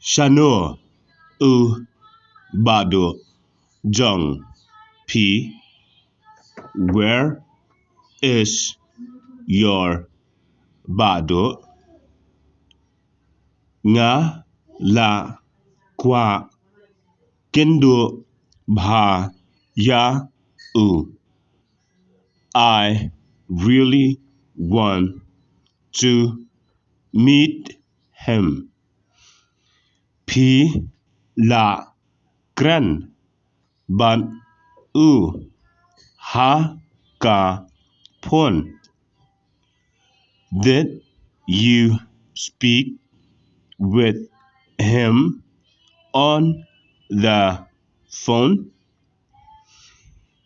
Shanur u bado jong p. Where is your bado? Nga la kwah kynduh bha ya u. I really want to meet him. P la kren ban u ha ka pon. Did you speak with him on the phone?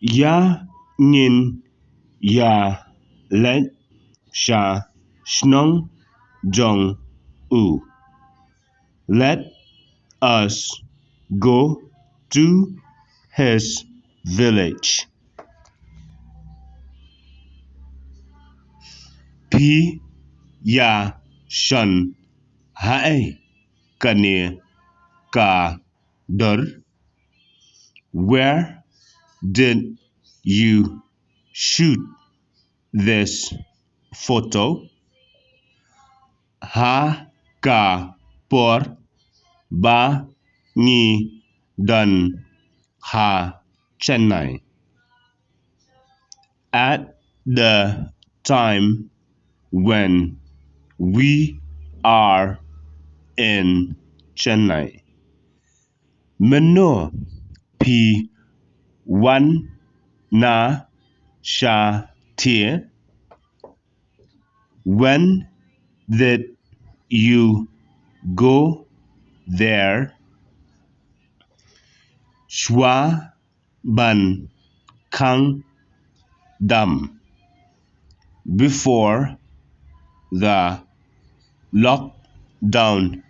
Ya ngin ya let sha snong jong u. Let us go to his village. P ya shan hai kane ka dur. Where did you shoot this photo? Ha ka por ba ni dan ha Chennai. At the time when we are in Chennai. Mano p one na sha tia. When did you go there? Shwa ban kang dam. Before the lockdown